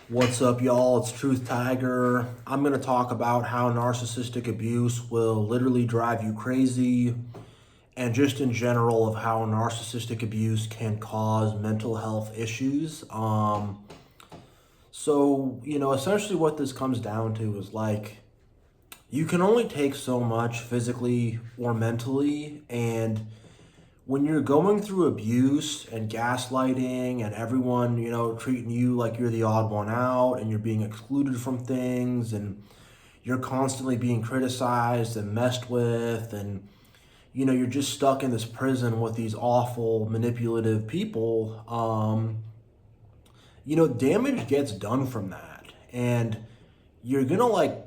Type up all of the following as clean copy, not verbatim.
What's up, y'all? It's Truth Tiger. I'm going to talk about how narcissistic abuse will literally drive you crazy, and just in general, of how narcissistic abuse can cause mental health issues. Essentially, what this comes down to is you can only take so much physically or mentally, and when you're going through abuse and gaslighting and everyone, treating you like you're the odd one out and you're being excluded from things and you're constantly being criticized and messed with and you're just stuck in this prison with these awful manipulative people, damage gets done from that. And you're going to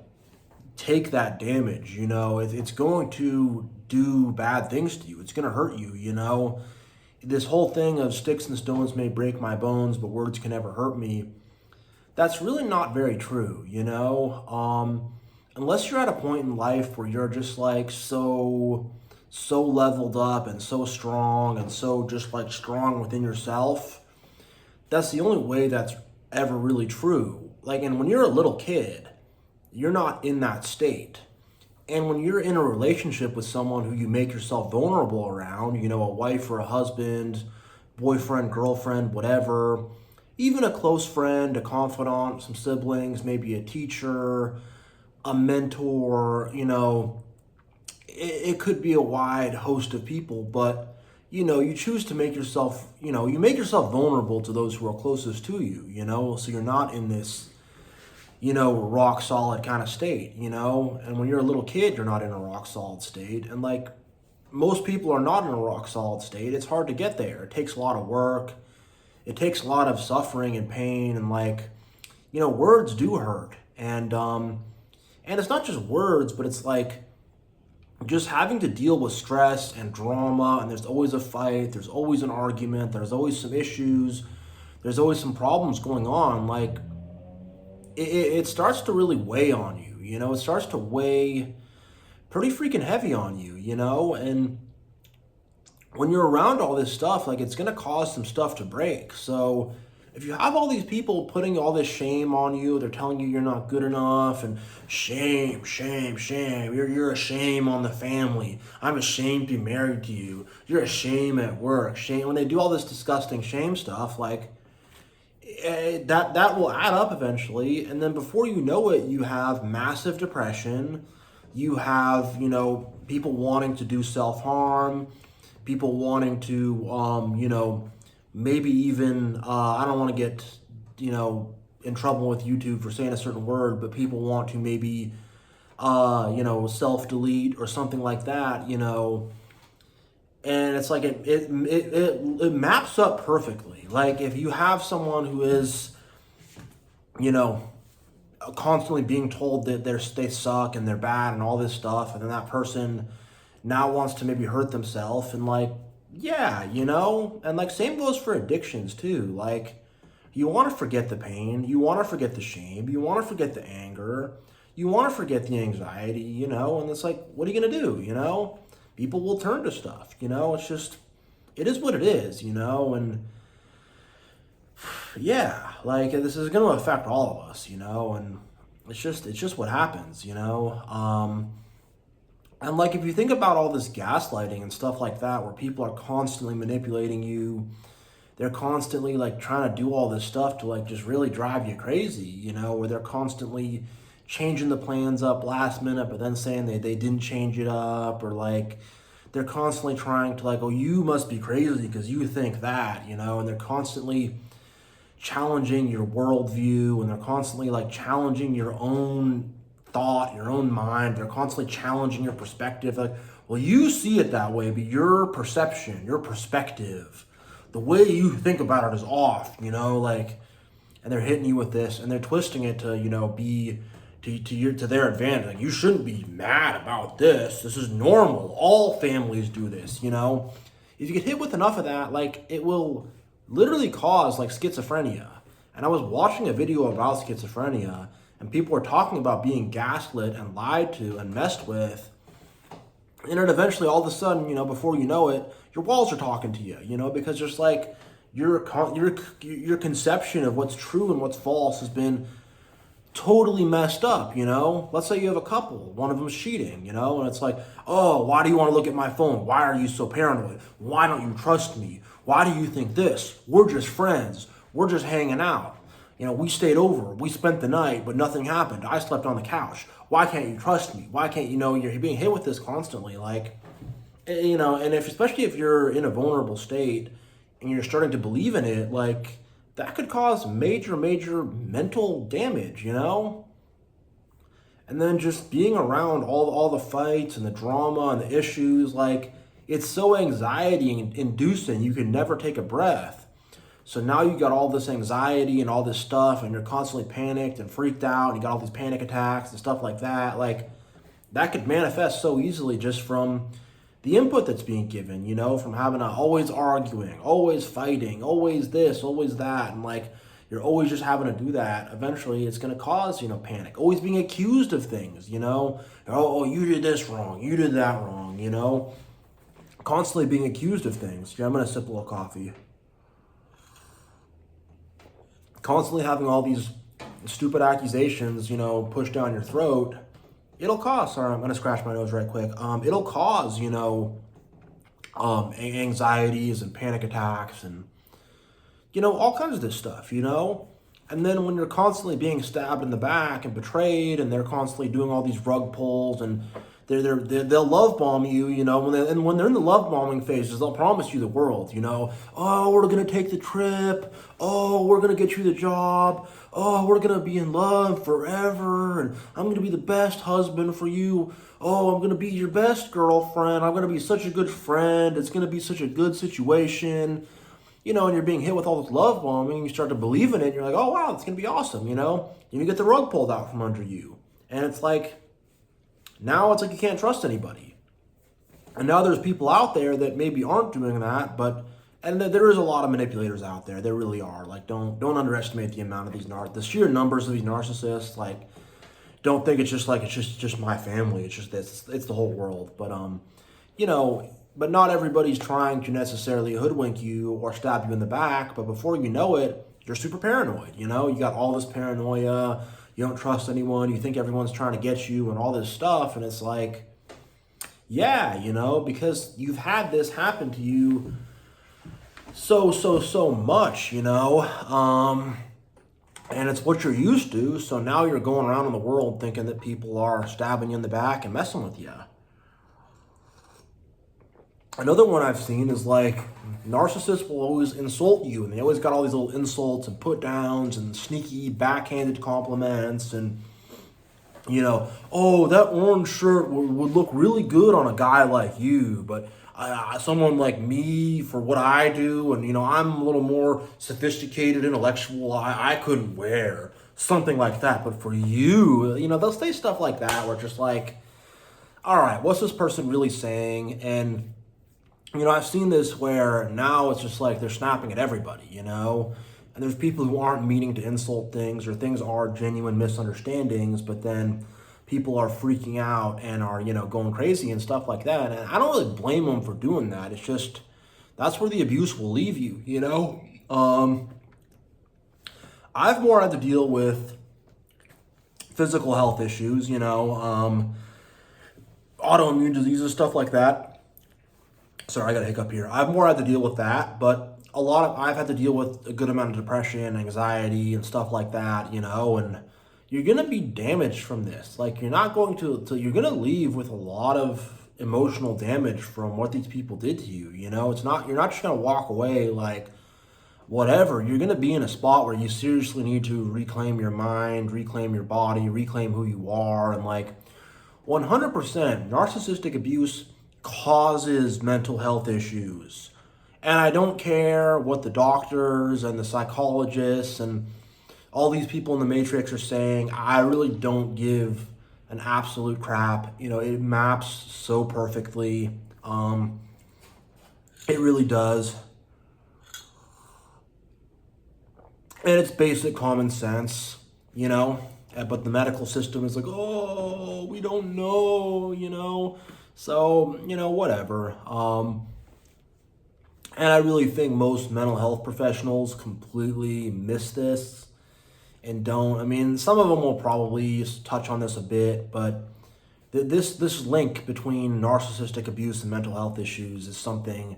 take that damage, it's going to do bad things to you. It's going to hurt you. This whole thing of sticks and stones may break my bones, but words can never hurt me. That's really not very true. Unless you're at a point in life where you're just so leveled up and so strong and so just strong within yourself, that's the only way that's ever really true. And when you're a little kid, you're not in that state. And when you're in a relationship with someone who you make yourself vulnerable around, a wife or a husband, boyfriend, girlfriend, whatever, even a close friend, a confidant, some siblings, maybe a teacher, a mentor, it could be a wide host of people, but you choose to make yourself, you make yourself vulnerable to those who are closest to you, so you're not in this rock solid kind of state, and when you're a little kid, you're not in a rock solid state. And most people are not in a rock solid state. It's hard to get there. It takes a lot of work. It takes a lot of suffering and pain. And words do hurt. And it's not just words, but it's just having to deal with stress and drama. And there's always a fight. There's always an argument. There's always some issues. There's always some problems going on. It starts to really weigh on you, it starts to weigh pretty freaking heavy on you, and when you're around all this stuff, it's going to cause some stuff to break. So if you have all these people putting all this shame on you, they're telling you you're not good enough, and shame, you're a shame on the family. I'm ashamed to be married to you. You're a shame at work. Shame. When they do all this disgusting shame stuff, that will add up eventually, and then before you know it, you have massive depression. You have people wanting to do self-harm, people wanting to maybe even I don't want to get in trouble with YouTube for saying a certain word, but people want to maybe self-delete or something like that, and it's it maps up perfectly. If you have someone who is, constantly being told that they suck and they're bad and all this stuff, and then that person now wants to maybe hurt themselves, and and same goes for addictions too. You want to forget the pain, you want to forget the shame, you want to forget the anger, you want to forget the anxiety, and it's what are you gonna do? People will turn to stuff, it's just, it is what it is, and yeah, this is going to affect all of us, and it's just what happens, and if you think about all this gaslighting and stuff like that, where people are constantly manipulating you, they're constantly trying to do all this stuff to just really drive you crazy, where they're constantly changing the plans up last minute, but then saying they didn't change it up, or they're constantly trying to oh, you must be crazy because you think that, and they're constantly challenging your worldview, and they're constantly challenging your own thought, your own mind. They're constantly challenging your perspective. Well, you see it that way, but your perception, your perspective, the way you think about it is off, and they're hitting you with this, and they're twisting it to, be to their advantage. You shouldn't be mad about this. This is normal. All families do this, If you get hit with enough of that, it will literally cause schizophrenia. And I was watching a video about schizophrenia, and people were talking about being gaslit and lied to and messed with. And then eventually, all of a sudden, before you know it, your walls are talking to you, because just your conception of what's true and what's false has been totally messed up, you know? Let's say you have a couple, one of them's cheating, you know? And it's like, oh, why do you want to look at my phone? Why are you so paranoid? Why don't you trust me? Why do you think this? We're just friends. We're just hanging out. You know, we stayed over. We spent the night, but nothing happened. I slept on the couch. Why can't you trust me? Why can't you know you're being hit with this constantly? Like, you know, and especially if you're in a vulnerable state and you're starting to believe in it, like, that could cause major, major mental damage, you know? And then just being around all the fights and the drama and the issues, like, it's so anxiety inducing, you can never take a breath. So now you got all this anxiety and all this stuff, and you're constantly panicked and freaked out, and you got all these panic attacks and stuff like that. Like, that could manifest so easily just from the input that's being given, you know, from having to always arguing, always fighting, always this, always that, and like you're always just having to do that. Eventually, it's going to cause, you know, panic. Always being accused of things, you know. Oh, you did this wrong, you did that wrong, you know. Constantly being accused of things. Yeah, I'm going to sip a little coffee. Constantly having all these stupid accusations, you know, pushed down your throat. It'll cause, sorry, I'm going to scratch my nose right quick. It'll cause, you know, anxieties and panic attacks and, you know, all kinds of this stuff, you know? And then when you're constantly being stabbed in the back and betrayed and they're constantly doing all these rug pulls and they'll love bomb you, you know, when they're in the love bombing phases, they'll promise you the world, you know. Oh, we're going to take the trip. Oh, we're going to get you the job. Oh, we're going to be in love forever. And I'm going to be the best husband for you. Oh, I'm going to be your best girlfriend. I'm going to be such a good friend. It's going to be such a good situation. You know, and you're being hit with all this love bombing. You start to believe in it. And you're like, oh, wow, it's going to be awesome, you know. And you get the rug pulled out from under you. And it's like, now it's like you can't trust anybody. And now there's people out there that maybe aren't doing that, but, and there is a lot of manipulators out there. There really are. Like, don't underestimate the amount of the sheer numbers of these narcissists. Like, don't think it's just my family. It's just it's the whole world. But you know, but not everybody's trying to necessarily hoodwink you or stab you in the back. But before you know it, you're super paranoid. You know, you got all this paranoia. You don't trust anyone. You think everyone's trying to get you and all this stuff. And it's like, yeah, you know, because you've had this happen to you so much, you know. And it's what you're used to. So now you're going around in the world thinking that people are stabbing you in the back and messing with you. Another one I've seen is like narcissists will always insult you, and they always got all these little insults and put downs and sneaky backhanded compliments and, you know, oh, that orange shirt would look really good on a guy like you, but someone like me, for what I do, and, you know, I'm a little more sophisticated, intellectual, I couldn't wear something like that, but for you, you know, they'll say stuff like that where it's just like, all right, what's this person really saying? And you know, I've seen this where now it's just like they're snapping at everybody, you know? And there's people who aren't meaning to insult things, or things are genuine misunderstandings, but then people are freaking out and are, you know, going crazy and stuff like that. And I don't really blame them for doing that. It's just, that's where the abuse will leave you, you know? I've more had to deal with physical health issues, you know, autoimmune diseases, stuff like that. Sorry, I got a hiccup here. I've more had to deal with that, but I've had to deal with a good amount of depression, anxiety, and stuff like that, you know, and you're going to be damaged from this. Like, you're not going to you're going to leave with a lot of emotional damage from what these people did to you, you know? You're not just going to walk away like, whatever. You're going to be in a spot where you seriously need to reclaim your mind, reclaim your body, reclaim who you are, and like, 100% narcissistic abuse causes mental health issues. And I don't care what the doctors and the psychologists and all these people in the Matrix are saying. I really don't give an absolute crap. You know, it maps so perfectly. It really does. And it's basic common sense, you know. But the medical system is like, oh, we don't know, you know. So, you know, whatever. And I really think most mental health professionals completely miss this and don't. I mean, some of them will probably touch on this a bit, but this link between narcissistic abuse and mental health issues is something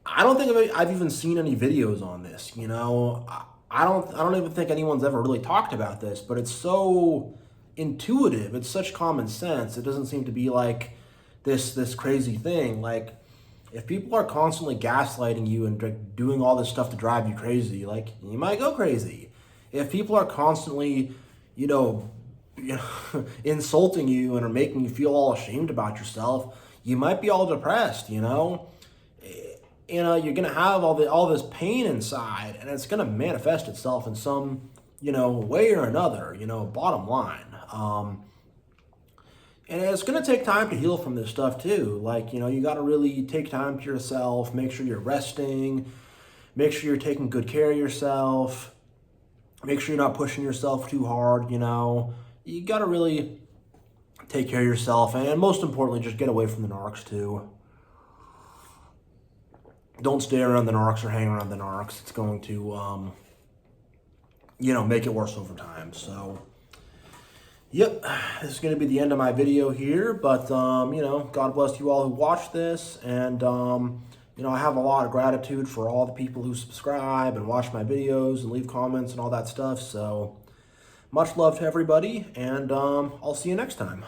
I don't think I've even seen any videos on this. You know, I don't even think anyone's ever really talked about this, but it's so intuitive. It's such common sense. It doesn't seem to be like this crazy thing. Like, if people are constantly gaslighting you and doing all this stuff to drive you crazy, like, you might go crazy. If people are constantly, you know, insulting you and are making you feel all ashamed about yourself, you might be all depressed. You're gonna have all this pain inside, and it's gonna manifest itself in some, way or another. Bottom line. And it's going to take time to heal from this stuff too. Like, you got to really take time to yourself, make sure you're resting, make sure you're taking good care of yourself, make sure you're not pushing yourself too hard. You got to really take care of yourself, and most importantly, just get away from the narcs too. Don't stay around the narcs or hang around the narcs. It's going to, make it worse over time. So, yep, this is going to be the end of my video here, but, God bless you all who watched this, and, I have a lot of gratitude for all the people who subscribe and watch my videos and leave comments and all that stuff, so much love to everybody, and I'll see you next time.